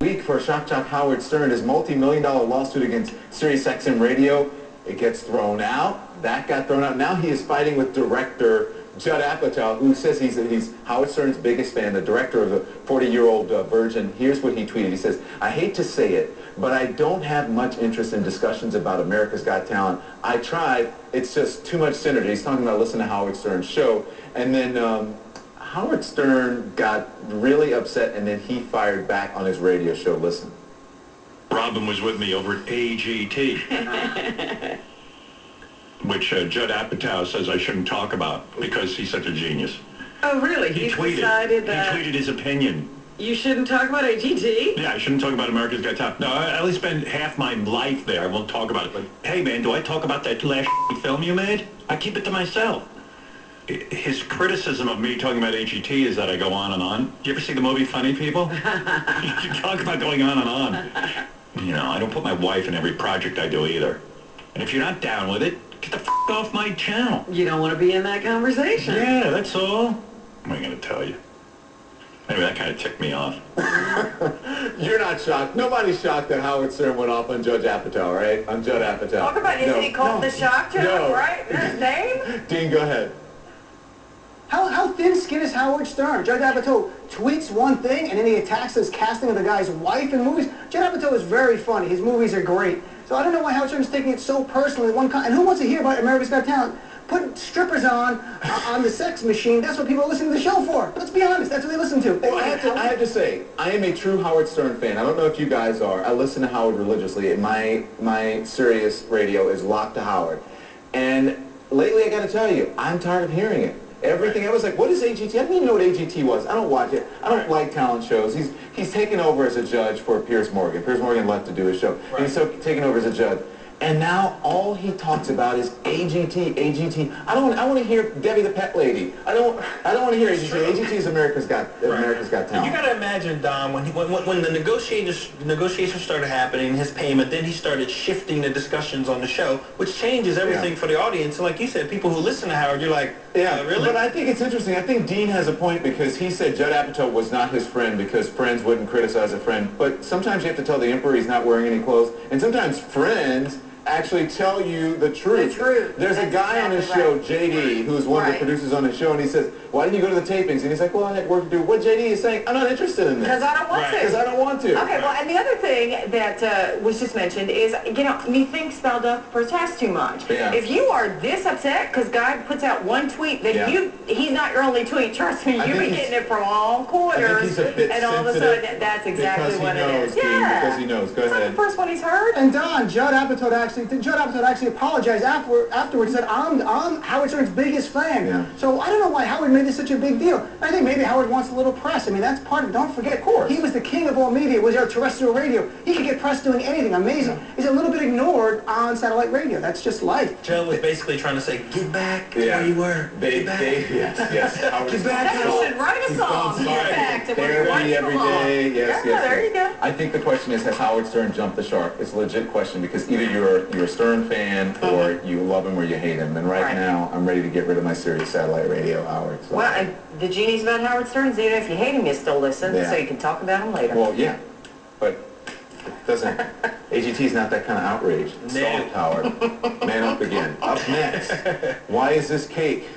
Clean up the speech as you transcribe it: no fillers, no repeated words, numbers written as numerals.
week for Shock Jock Howard Stern, his multi-million-dollar lawsuit against SiriusXM Radio. It gets thrown out. That got thrown out. Now he is fighting with director Judd Apatow, who says he's Howard Stern's biggest fan, the director of the 40-year-old Virgin. Here's what he tweeted. He says, "I hate to say it, but I don't have much interest in discussions about America's Got Talent. I tried. It's just too much synergy." He's talking about listening to Howard Stern's show. And then Howard Stern got really upset, and then he fired back on his radio show. Listen. Robin was with me over at AGT, which Judd Apatow says I shouldn't talk about because he's such a genius. Oh, really? He decided that... He tweeted his opinion. You shouldn't talk about AGT? Yeah, I shouldn't talk about America's Got Talent. No, I only spend half my life there. I won't talk about it. But, hey, man, do I talk about that last film you made? I keep it to myself. His criticism of me talking about AGT is that I go on and on. Do you ever see the movie Funny People? You talk about going on and on. You know, I don't put my wife in every project I do either. And if you're not down with it, get the f*** off my channel. You don't want to be in that conversation. Yeah, that's all. What am I going to tell you? Anyway, that kind of ticked me off. You're not shocked. Nobody's shocked that Howard Stern went off on Judge Apatow, right? On Judd Apatow. Talk about, isn't he called the Shock Jock, right? Is that his name? Dean, go ahead. How thin-skinned is Howard Stern? Judd Apatow tweets one thing, and then he attacks his casting of the guy's wife in movies. Judd Apatow is very funny. His movies are great. So I don't know why Howard Stern's taking it so personally. And who wants to hear about America's Got Talent? Put strippers on the sex machine. That's what people are listening to the show for. Let's be honest. That's what they listen to. Well, I have to say, I am a true Howard Stern fan. I don't know if you guys are. I listen to Howard religiously. My Sirius radio is locked to Howard. And lately, I got to tell you, I'm tired of hearing it. Everything. I was like, what is AGT? I didn't even know what AGT was. I don't watch it. I don't like talent shows. He's taken over as a judge for Piers Morgan. Piers Morgan left to do his show. Right. And he's taken over as a judge. And now all he talks about is AGT, AGT. I want to hear Debbie the Pet Lady. I don't want to hear AGT. AGT is America's Got Talent. You got to imagine, Don, when the negotiations started happening, his payment, then he started shifting the discussions on the show, which changes everything for the audience. And like you said, people who listen to Howard, you're like, yeah, really? But I think it's interesting. I think Dean has a point because he said Judd Apatow was not his friend because friends wouldn't criticize a friend. But sometimes you have to tell the emperor he's not wearing any clothes. And sometimes friends actually tell you the truth. There's a guy on his show, JD, who's one of the producers on his show, and he says, "Why didn't you go to the tapings?" And he's like, "Well, I had work to do." What JD is saying, I'm not interested in this. Because I don't want to. Because I don't want to. Okay, well, and the other thing that was just mentioned is, you know, methinks thou doth protest too much. Yeah. If you are this upset because Guy puts out one tweet, then he's not your only tweet. Trust me, you'll be getting it from all corners. And all of a sudden, that's exactly what it is. Yeah. Because he knows. Go ahead. It's not the first one he's heard. And Don, Judd Apatow actually apologized afterwards. Said, I'm Howard Stern's biggest fan. Yeah. So I don't know why Howard made this such a big deal. I think maybe Howard wants a little press. I mean, that's part of it. Don't forget, he was the king of all media. Was our terrestrial radio. He could get press doing anything. Amazing. He's a little bit ignored on satellite radio. That's just life. Joe was basically trying to say, get back to where you were. Get back. Yes. Get back. You should write a song. Get back to where you every day. Yes. There you go. I think the question is, has Howard Stern jumped the shark? It's a legit question because either you're a Stern fan or you love him or you hate him. And right now, I'm ready to get rid of my Sirius satellite radio, Howard. So. Well, and the genie's about Howard Stern. Even if you hate him, you still listen, so you can talk about him later. Well, yeah, but it doesn't. AGT's not that kind of outrage. Soft, Howard. Man up again. Up next. Why is this cake